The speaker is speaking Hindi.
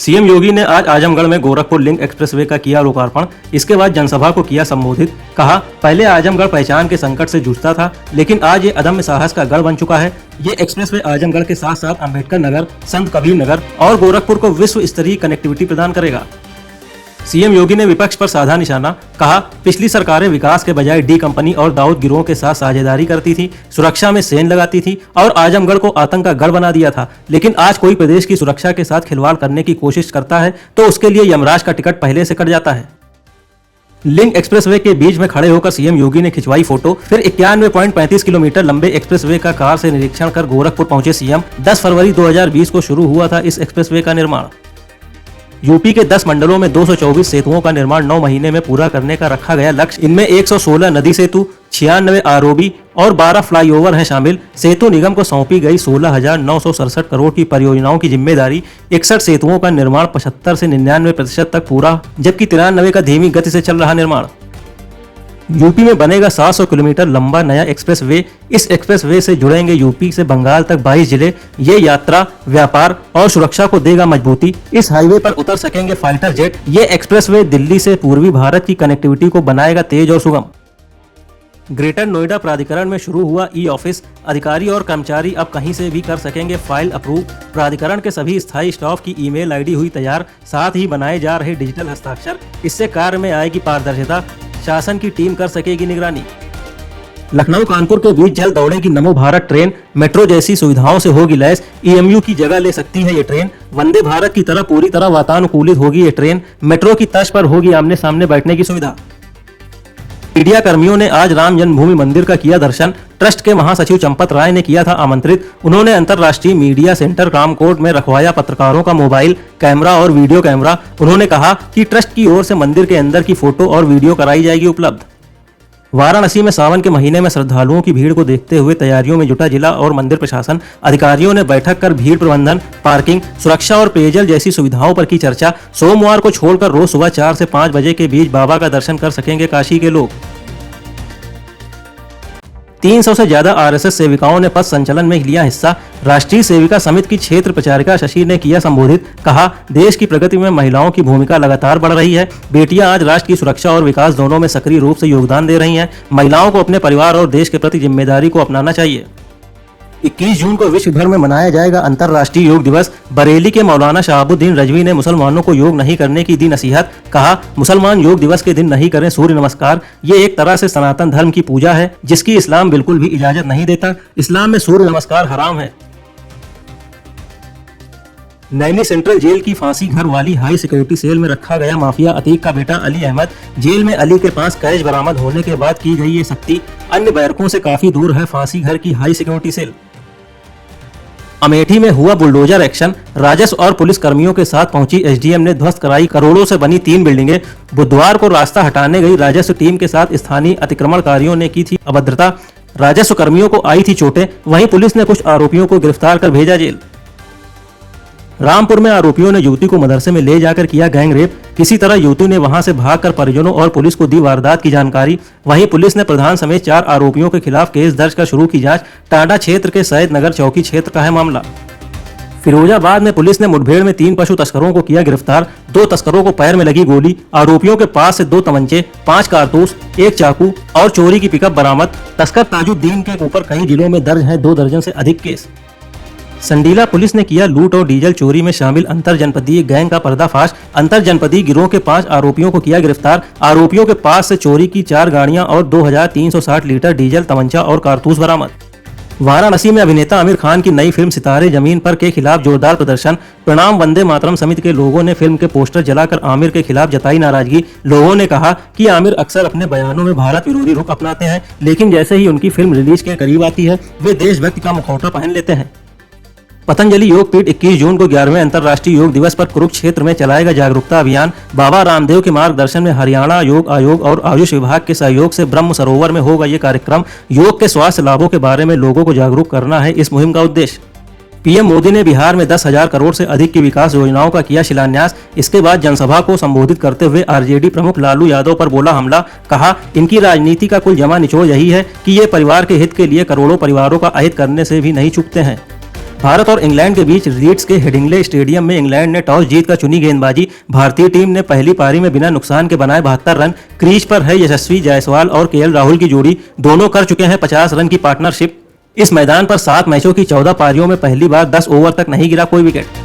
सीएम योगी ने आज आजमगढ़ में गोरखपुर लिंक एक्सप्रेसवे का किया लोकार्पण। इसके बाद जनसभा को किया संबोधित। कहा, पहले आजमगढ़ पहचान के संकट से जूझता था, लेकिन आज ये अदम्य साहस का गढ़ बन चुका है। ये एक्सप्रेसवे आजमगढ़ के साथ साथ अम्बेडकर नगर, संत कबीर नगर और गोरखपुर को विश्व स्तरीय कनेक्टिविटी प्रदान करेगा। सीएम योगी ने विपक्ष पर साधा निशाना। कहा, पिछली सरकारें विकास के बजाय डी कंपनी और दाऊद गिरोह के साथ साझेदारी करती थी, सुरक्षा में सेंध लगाती थी और आजमगढ़ को आतंक का गढ़ बना दिया था। लेकिन आज कोई प्रदेश की सुरक्षा के साथ खिलवाड़ करने की कोशिश करता है तो उसके लिए यमराज का टिकट पहले से कट जाता है। लिंक एक्सप्रेसवे के बीच में खड़े होकर सीएम योगी ने खिंचवाई फोटो। फिर 91.35 किलोमीटर लंबे एक्सप्रेसवे का कार से निरीक्षण कर गोरखपुर पहुंचे सीएम। 10 फरवरी 2020 को शुरू हुआ था इस एक्सप्रेसवे का निर्माण। यूपी के 10 मंडलों में 224 सेतुओं का निर्माण 9 महीने में पूरा करने का रखा गया लक्ष्य। इनमें 116 नदी सेतु, 96 आरओबी और 12 फ्लाईओवर हैं शामिल। सेतु निगम को सौंपी गई 16,967 करोड़ की परियोजनाओं की जिम्मेदारी। 61 सेतुओं का निर्माण 75 से 99% तक पूरा, जबकि 93 का धीमी गति से चल रहा निर्माण। यूपी में बनेगा 700 किलोमीटर लंबा नया एक्सप्रेसवे। इस एक्सप्रेसवे से जुड़ेंगे यूपी से बंगाल तक 22 जिले। ये यात्रा, व्यापार और सुरक्षा को देगा मजबूती। इस हाईवे पर उतर सकेंगे फाइटर जेट। ये एक्सप्रेसवे दिल्ली से पूर्वी भारत की कनेक्टिविटी को बनाएगा तेज और सुगम। ग्रेटर नोएडा प्राधिकरण में शुरू हुआ ई ऑफिस। अधिकारी और कर्मचारी अब कहीं से भी कर सकेंगे फाइल अप्रूव। प्राधिकरण के सभी स्थायी स्टाफ की ईमेल आईडी हुई तैयार, साथ ही बनाए जा रहे डिजिटल हस्ताक्षर। इससे कार्य में आएगी पारदर्शिता, शासन की टीम कर सकेगी निगरानी। लखनऊ कानपुर के बीच जल्द दौड़ेगी नमो भारत ट्रेन। मेट्रो जैसी सुविधाओं से होगी लैस। ईएमयू की जगह ले सकती है ये ट्रेन। वंदे भारत की तरह पूरी तरह वातानुकूलित होगी ये ट्रेन। मेट्रो की तर्ज पर होगी आमने सामने बैठने की सुविधा। मीडिया कर्मियों ने आज राम जन्मभूमि मंदिर का किया दर्शन। ट्रस्ट के महासचिव चंपत राय ने किया था आमंत्रित। उन्होंने अंतर्राष्ट्रीय मीडिया सेंटर रामकोट में रखवाया पत्रकारों का मोबाइल कैमरा और वीडियो कैमरा। उन्होंने कहा कि ट्रस्ट की ओर से मंदिर के अंदर की फोटो और वीडियो कराई जाएगी उपलब्ध। वाराणसी में सावन के महीने में श्रद्धालुओं की भीड़ को देखते हुए तैयारियों में जुटा जिला और मंदिर प्रशासन। अधिकारियों ने बैठक कर भीड़ प्रबंधन, पार्किंग, सुरक्षा और पेयजल जैसी सुविधाओं पर की चर्चा। सोमवार को छोड़कर रोज सुबह 4 से 5 बजे के बीच बाबा का दर्शन कर सकेंगे काशी के लोग। 300 से ज्यादा आरएसएस सेविकाओं ने पथ संचलन में लिया हिस्सा। राष्ट्रीय सेविका समिति की क्षेत्र प्रचारिका शशि ने किया संबोधित। कहा, देश की प्रगति में महिलाओं की भूमिका लगातार बढ़ रही है। बेटियां आज राष्ट्र की सुरक्षा और विकास दोनों में सक्रिय रूप से योगदान दे रही हैं। महिलाओं को अपने परिवार और देश के प्रति जिम्मेदारी को अपनाना चाहिए। 21 जून को विश्व भर में मनाया जाएगा अंतर्राष्ट्रीय योग दिवस। बरेली के मौलाना शहाबुद्दीन रजवी ने मुसलमानों को योग नहीं करने की दी नसीहत। कहा, मुसलमान योग दिवस के दिन नहीं करें सूर्य नमस्कार। ये एक तरह से सनातन धर्म की पूजा है, जिसकी इस्लाम बिल्कुल भी इजाजत नहीं देता। इस्लाम में सूर्य नमस्कार हराम है। नैनी सेंट्रल जेल की फांसी घर वाली हाई सिक्योरिटी सेल में रखा गया माफिया अतीक का बेटा अली अहमद। जेल में अली के पास कैश बरामद होने के बाद की गई ये सख्ती। अन्य बैरकों से काफी दूर है फांसी घर की हाई सिक्योरिटी सेल। अमेठी में हुआ बुलडोजर एक्शन। राजस्व और पुलिस कर्मियों के साथ पहुंची एसडीएम ने ध्वस्त कराई करोड़ों से बनी 3 बिल्डिंगें। बुधवार को रास्ता हटाने गई राजस्व टीम के साथ स्थानीय अतिक्रमणकारियों ने की थी अभद्रता। राजस्व कर्मियों को आई थी चोटें। वहीं पुलिस ने कुछ आरोपियों को गिरफ्तार कर भेजा जेल। रामपुर में आरोपियों ने युवती को मदरसे में ले जाकर किया गैंग रेप। किसी तरह युवती ने वहां से भागकर परिजनों और पुलिस को दी वारदात की जानकारी। वहीं पुलिस ने प्रधान समेत 4 आरोपियों के खिलाफ केस दर्ज कर शुरू की जांच। टांडा क्षेत्र के सैयद नगर चौकी क्षेत्र का है मामला। फिरोजाबाद में पुलिस ने मुठभेड़ में 3 पशु तस्करों को किया गिरफ्तार। 2 तस्करों को पैर में लगी गोली। आरोपियों के पास से 2 तमंचे, 5 कारतूस, 1 चाकू और चोरी की पिकअप बरामद। तस्कर ताजुद्दीन के ऊपर कई जिलों में दर्ज है 2 दर्जन से अधिक केस। संडीला पुलिस ने किया लूट और डीजल चोरी में शामिल अंतर जनपदीय गैंग का पर्दाफाश। अंतर जनपदीय गिरोह के 5 आरोपियों को किया गिरफ्तार। आरोपियों के पास से चोरी की 4 गाड़ियां और 2360 लीटर डीजल, तमंचा और कारतूस बरामद। वाराणसी में अभिनेता आमिर खान की नई फिल्म सितारे जमीन पर के खिलाफ जोरदार प्रदर्शन। प्रणाम वंदे मातरम समिति के लोगों ने फिल्म के पोस्टर जलाकर आमिर के खिलाफ जताई नाराजगी। लोगों ने कहा कि आमिर अक्सर अपने बयानों में भारत विरोधी रुख अपनाते हैं, लेकिन जैसे ही उनकी फिल्म रिलीज के करीब आती है वे देशभक्ति का मुखौटा पहन लेते हैं। पतंजलि योग पीठ 21 जून को 11वें अंतर्राष्ट्रीय योग दिवस पर कुरुक्षेत्र में चलाएगा जागरूकता अभियान। बाबा रामदेव के मार्गदर्शन में हरियाणा योग आयोग और आयुष विभाग के सहयोग से ब्रह्म सरोवर में होगा ये कार्यक्रम। योग के स्वास्थ्य लाभों के बारे में लोगों को जागरूक करना है इस मुहिम का उद्देश्य। पीएम मोदी ने बिहार में 10,000 करोड़ से अधिक की विकास योजनाओं का किया शिलान्यास। इसके बाद जनसभा को संबोधित करते हुए आरजेडी प्रमुख लालू यादव पर बोला हमला। कहा, इनकी राजनीति का कुल जमा निचोड़ यही है कि ये परिवार के हित के लिए करोड़ों परिवारों का अहित करने से भी नहीं चूकते हैं। भारत और इंग्लैंड के बीच लीड्स के हेडिंग्ले स्टेडियम में इंग्लैंड ने टॉस जीतकर चुनी गेंदबाजी। भारतीय टीम ने पहली पारी में बिना नुकसान के बनाए 72 रन। क्रीज पर है यशस्वी जायसवाल और केएल राहुल की जोड़ी, दोनों कर चुके हैं 50 रन की पार्टनरशिप। इस मैदान पर 7 मैचों की 14 पारियों में पहली बार 10 ओवर तक नहीं गिरा कोई विकेट।